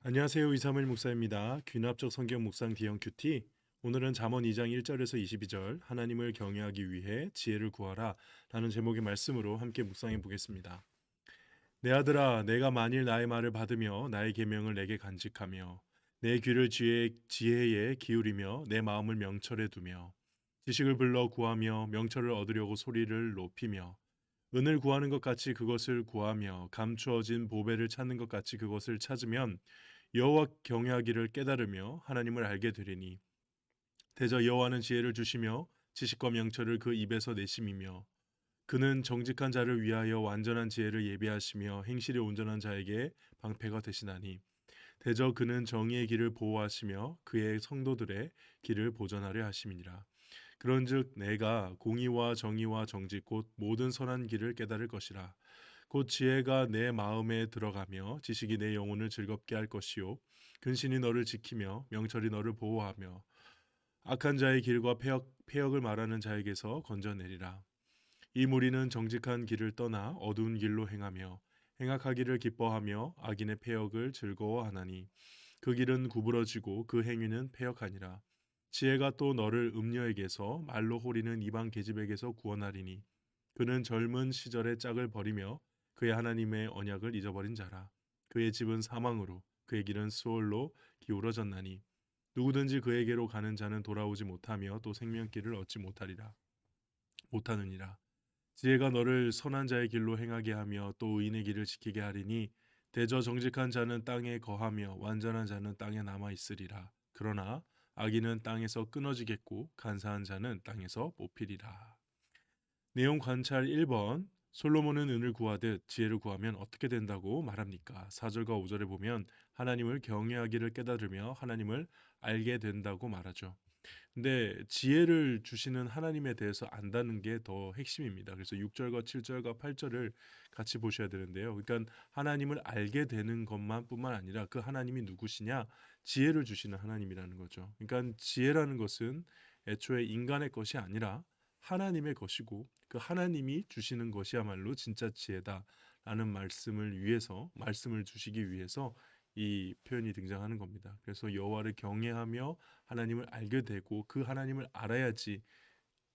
안녕하세요. 이삼일 목사입니다. 귀납적 성경 묵상 D형 큐티. 오늘은 잠언 2장 1절에서 22절 하나님을 경외하기 위해 지혜를 구하라 라는 제목의 말씀으로 함께 묵상해 보겠습니다. 내 아들아, 내가 만일 나의 말을 받으며 나의 계명을 내게 간직하며 내 귀를 지혜에 기울이며 내 마음을 명철에 두며 지식을 불러 구하며 명철을 얻으려고 소리를 높이며 은을 구하는 것 같이 그것을 구하며 감추어진 보배를 찾는 것 같이 그것을 찾으면 여호와 경외하기를 깨달으며 하나님을 알게 되리니 대저 여호와는 지혜를 주시며 지식과 명철을 그 입에서 내심이며 그는 정직한 자를 위하여 완전한 지혜를 예비하시며 행실이 온전한 자에게 방패가 되시나니 대저 그는 정의의 길을 보호하시며 그의 성도들의 길을 보전하려 하심이니라. 그런즉 내가 공의와 정의와 정직 곧 모든 선한 길을 깨달을 것이라. 곧 지혜가 내 마음에 들어가며 지식이 내 영혼을 즐겁게 할 것이요 근신이 너를 지키며 명철이 너를 보호하며 악한 자의 길과 폐역을 말하는 자에게서 건져내리라. 이 무리는 정직한 길을 떠나 어두운 길로 행하며 행악하기를 기뻐하며 악인의 폐역을 즐거워하나니 그 길은 구부러지고 그 행위는 패역하니라. 지혜가 또 너를 음녀에게서 말로 호리는 이방 계집에게서 구원하리니 그는 젊은 시절의 짝을 버리며 그의 하나님의 언약을 잊어버린 자라. 그의 집은 사망으로 그의 길은 수월로 기울어졌나니 누구든지 그에게로 가는 자는 돌아오지 못하며 또 생명길을 얻지 못하느니라. 지혜가 너를 선한 자의 길로 행하게 하며 또 의인의 길을 지키게 하리니 대저 정직한 자는 땅에 거하며 완전한 자는 땅에 남아 있으리라. 그러나 악인은 땅에서 끊어지겠고 간사한 자는 땅에서 뽑히리라. 내용 관찰 1번. 솔로몬은 은을 구하듯 지혜를 구하면 어떻게 된다고 말합니까? 4절과 5절에 보면 하나님을 경외하기를 깨달으며 하나님을 알게 된다고 말하죠. 근데 지혜를 주시는 하나님에 대해서 안다는 게 더 핵심입니다. 그래서 6절과 7절과 8절을 같이 보셔야 되는데요. 그러니까 하나님을 알게 되는 것만 뿐만 아니라 그 하나님이 누구시냐? 지혜를 주시는 하나님이라는 거죠. 그러니까 지혜라는 것은 애초에 인간의 것이 아니라 하나님의 것이고 그 하나님이 주시는 것이야말로 진짜 지혜다라는 말씀을 주시기 위해서 이 표현이 등장하는 겁니다. 그래서 여호와를 경외하며 하나님을 알게 되고 그 하나님을 알아야지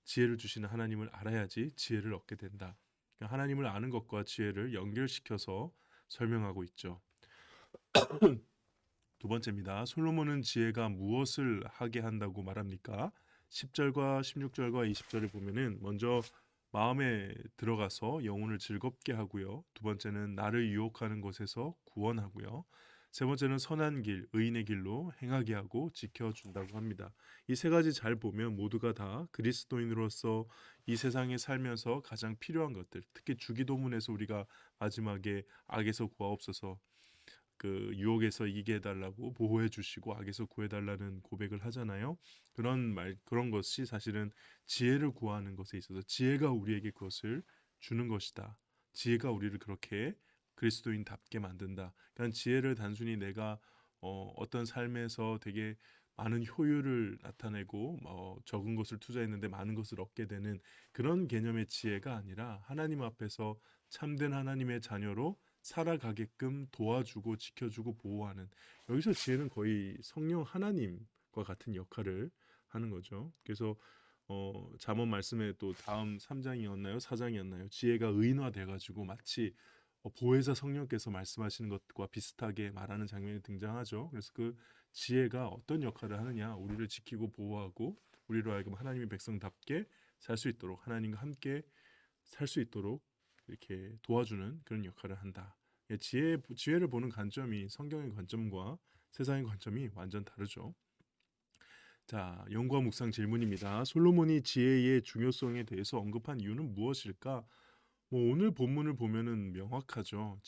지혜를 주시는 하나님을 알아야지 지혜를 얻게 된다. 그러니까 하나님을 아는 것과 지혜를 연결시켜서 설명하고 있죠. 두 번째입니다. 솔로몬은 지혜가 무엇을 하게 한다고 말합니까? 10절과 16절과 20절을 보면은 먼저 마음에 들어가서 영혼을 즐겁게 하고요. 두 번째는 나를 유혹하는 것에서 구원하고요. 세 번째는 선한 길, 의인의 길로 행하게 하고 지켜준다고 합니다. 이 세 가지 잘 보면 모두가 다 그리스도인으로서 이 세상에 살면서 가장 필요한 것들, 특히 주기도문에서 우리가 마지막에 악에서 구하옵소서 그 유혹에서 이기게 해달라고 보호해 주시고 악에서 구해달라는 고백을 하잖아요. 그런 것이 사실은 지혜를 구하는 것에 있어서 지혜가 우리에게 그것을 주는 것이다. 지혜가 우리를 그렇게 그리스도인답게 만든다. 그러니까 지혜를 단순히 내가 어떤 삶에서 되게 많은 효율을 나타내고 적은 것을 투자했는데 많은 것을 얻게 되는 그런 개념의 지혜가 아니라 하나님 앞에서 참된 하나님의 자녀로 살아가게끔 도와주고 지켜주고 보호하는 여기서 지혜는 거의 성령 하나님과 같은 역할을 하는 거죠. 그래서 잠언 말씀에 또 다음 3장이었나요? 4장이었나요? 지혜가 의인화돼 가지고 마치 보혜사 성령께서 말씀하시는 것과 비슷하게 말하는 장면이 등장하죠. 그래서 그 지혜가 어떤 역할을 하느냐? 우리를 지키고 보호하고 우리로 하여금 하나님의 백성답게 살 수 있도록 하나님과 함께 살 수 있도록 이렇게 도와주는 그런 역할을 한다. 지혜를 보는 관점이 성경의 관점과 세상의 관점이 완전 다르죠. 자, 연구와 묵상 질문입니다. 솔로몬이 지혜의 중요성에 대해서 언급한 이유는 무엇일까? 오늘 본문을 보면은 명확하죠.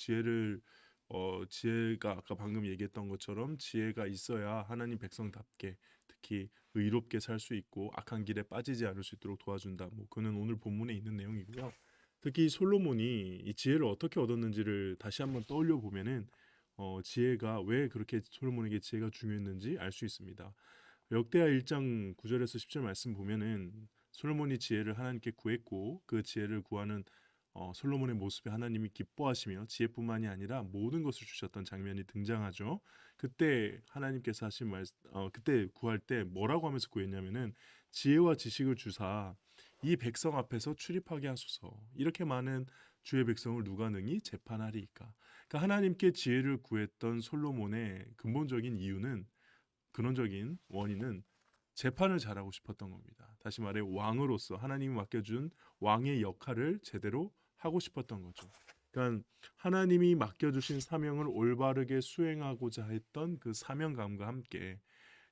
지혜가 아까 방금 얘기했던 것처럼 지혜가 있어야 하나님 백성답게 특히 의롭게 살 수 있고 악한 길에 빠지지 않을 수 있도록 도와준다. 그는 오늘 본문에 있는 내용이고요. 특히 솔로몬이 이 지혜를 어떻게 얻었는지를 다시 한번 떠올려 보면은 지혜가 왜 그렇게 솔로몬에게 지혜가 중요했는지 알 수 있습니다. 역대하 1장 9절에서 10절 말씀 보면은 솔로몬이 지혜를 하나님께 구했고 그 지혜를 구하는 솔로몬의 모습에 하나님이 기뻐하시며 지혜뿐만이 아니라 모든 것을 주셨던 장면이 등장하죠. 그때 하나님께서 하신 그때 구할 때 뭐라고 하면서 구했냐면은 지혜와 지식을 주사 이 백성 앞에서 출입하게 하소서. 이렇게 많은 주의 백성을 누가 능히 재판하리이까. 그러니까 하나님께 지혜를 구했던 솔로몬의 근본적인 이유는 근원적인 원인은 재판을 잘하고 싶었던 겁니다. 다시 말해 왕으로서 하나님이 맡겨준 왕의 역할을 제대로 하고 싶었던 거죠. 그러니까 하나님이 맡겨주신 사명을 올바르게 수행하고자 했던 그 사명감과 함께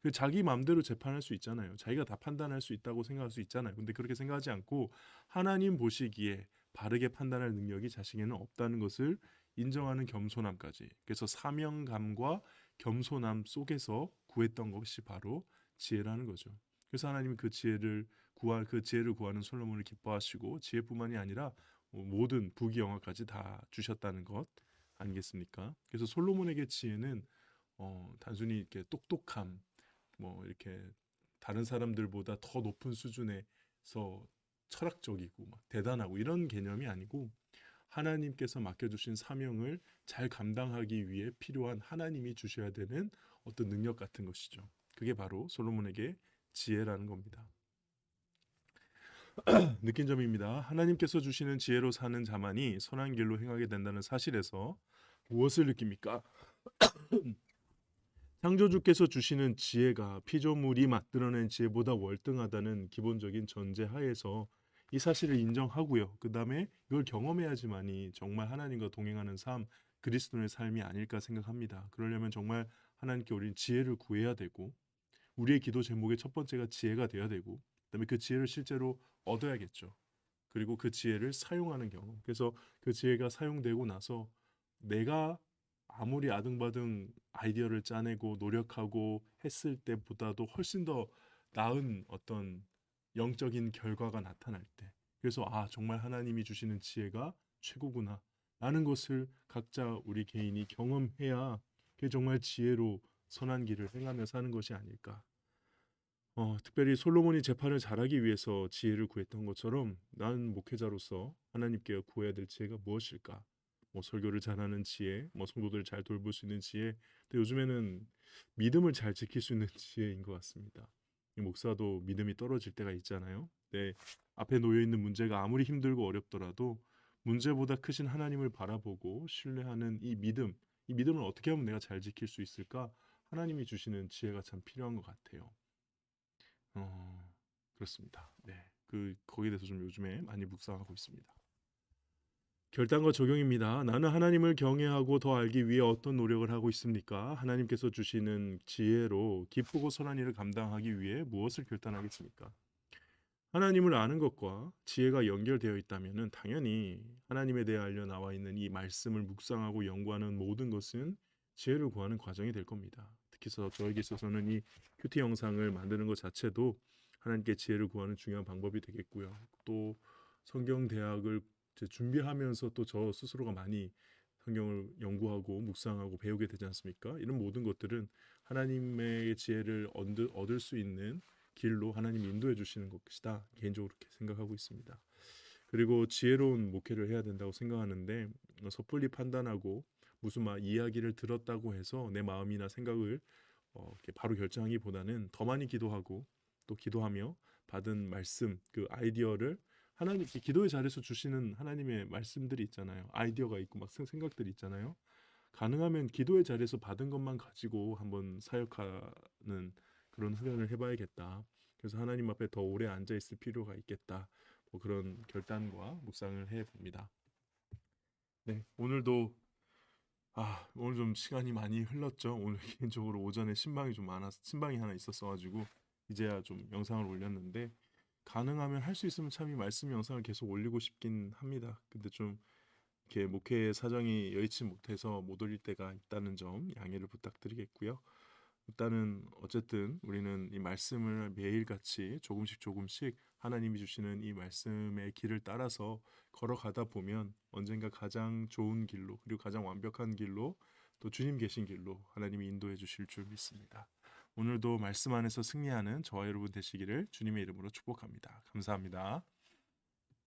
그 자기 마음대로 재판할 수 있잖아요. 자기가 다 판단할 수 있다고 생각할 수 있잖아요. 근데 그렇게 생각하지 않고 하나님 보시기에 바르게 판단할 능력이 자신에게는 없다는 것을 인정하는 겸손함까지. 그래서 사명감과 겸손함 속에서 구했던 것이 바로 지혜라는 거죠. 그래서 하나님이 그 지혜를 구하는 솔로몬을 기뻐하시고 지혜뿐만이 아니라 모든 부귀영화까지 다 주셨다는 것 아니겠습니까? 그래서 솔로몬에게 지혜는 단순히 이렇게 똑똑함, 뭐 이렇게 다른 사람들보다 더 높은 수준에서 철학적이고 막 대단하고 이런 개념이 아니고 하나님께서 맡겨주신 사명을 잘 감당하기 위해 필요한 하나님이 주셔야 되는 어떤 능력 같은 것이죠. 그게 바로 솔로몬에게 지혜라는 겁니다. 느낀 점입니다. 하나님께서 주시는 지혜로 사는 자만이 선한 길로 행하게 된다는 사실에서 무엇을 느낍니까? 창조주께서 주시는 지혜가 피조물이 만들어낸 지혜보다 월등하다는 기본적인 전제 하에서 이 사실을 인정하고요. 그 다음에 이걸 경험해야지만이 정말 하나님과 동행하는 삶, 그리스도의 삶이 아닐까 생각합니다. 그러려면 정말 하나님께 우리는 지혜를 구해야 되고 우리의 기도 제목의 첫 번째가 지혜가 되어야 되고 그다음에 그 지혜를 실제로 얻어야겠죠. 그리고 그 지혜를 사용하는 경험. 그래서 그 지혜가 사용되고 나서 내가 아무리 아등바등 아이디어를 짜내고 노력하고 했을 때보다도 훨씬 더 나은 어떤 영적인 결과가 나타날 때. 그래서 정말 하나님이 주시는 지혜가 최고구나. 라는 것을 각자 우리 개인이 경험해야 그게 정말 지혜로 선한 길을 행하며 사는 것이 아닐까. 특별히 솔로몬이 재판을 잘하기 위해서 지혜를 구했던 것처럼 난 목회자로서 하나님께 구해야 될 지혜가 무엇일까? 뭐 설교를 잘하는 지혜, 뭐 성도들을 잘 돌볼 수 있는 지혜. 근데 요즘에는 믿음을 잘 지킬 수 있는 지혜인 것 같습니다. 이 목사도 믿음이 떨어질 때가 있잖아요. 내 앞에 놓여 있는 문제가 아무리 힘들고 어렵더라도 문제보다 크신 하나님을 바라보고 신뢰하는 이 믿음을 어떻게 하면 내가 잘 지킬 수 있을까? 하나님이 주시는 지혜가 참 필요한 것 같아요. 그렇습니다. 네. 거기에 대해서 좀 요즘에 많이 묵상하고 있습니다. 결단과 적용입니다. 나는 하나님을 경외하고 더 알기 위해 어떤 노력을 하고 있습니까? 하나님께서 주시는 지혜로 기쁘고 선한 일을 감당하기 위해 무엇을 결단하겠습니까? 하나님을 아는 것과 지혜가 연결되어 있다면 당연히 하나님에 대해 알려 나와 있는 이 말씀을 묵상하고 연구하는 모든 것은 지혜를 구하는 과정이 될 겁니다. 특히 저에게 있어서는 이 큐티 영상을 만드는 것 자체도 하나님께 지혜를 구하는 중요한 방법이 되겠고요. 또 성경 대학을 준비하면서 또 저 스스로가 많이 성경을 연구하고 묵상하고 배우게 되지 않습니까? 이런 모든 것들은 하나님의 지혜를 얻을 수 있는 길로 하나님이 인도해 주시는 것이다. 개인적으로 그렇게 생각하고 있습니다. 그리고 지혜로운 목회를 해야 된다고 생각하는데 섣불리 판단하고 무슨 이야기를 들었다고 해서 내 마음이나 생각을 이렇게 바로 결정하기보다는 더 많이 기도하고 또 기도하며 받은 말씀 그 아이디어를 하나님 기도의 자리에서 주시는 하나님의 말씀들이 있잖아요. 아이디어가 있고 막 생각들이 있잖아요. 가능하면 기도의 자리에서 받은 것만 가지고 한번 사역하는 그런 훈련을 해봐야겠다. 그래서 하나님 앞에 더 오래 앉아 있을 필요가 있겠다. 뭐 그런 결단과 묵상을 해봅니다. 네, 오늘 좀 시간이 많이 흘렀죠. 오늘 개인적으로 오전에 신방이 하나 있었어가지고 이제야 좀 영상을 올렸는데 가능하면 할 수 있으면 참 이 말씀 영상을 계속 올리고 싶긴 합니다. 근데 좀 이렇게 목회 사정이 여의치 못해서 못 올릴 때가 있다는 점 양해를 부탁드리겠고요. 일단은 어쨌든 우리는 이 말씀을 매일같이 조금씩 하나님이 주시는 이 말씀의 길을 따라서 걸어가다 보면 언젠가 가장 좋은 길로 그리고 가장 완벽한 길로 또 주님 계신 길로 하나님이 인도해 주실 줄 믿습니다. 오늘도 말씀 안에서 승리하는 저와 여러분 되시기를 주님의 이름으로 축복합니다. 감사합니다.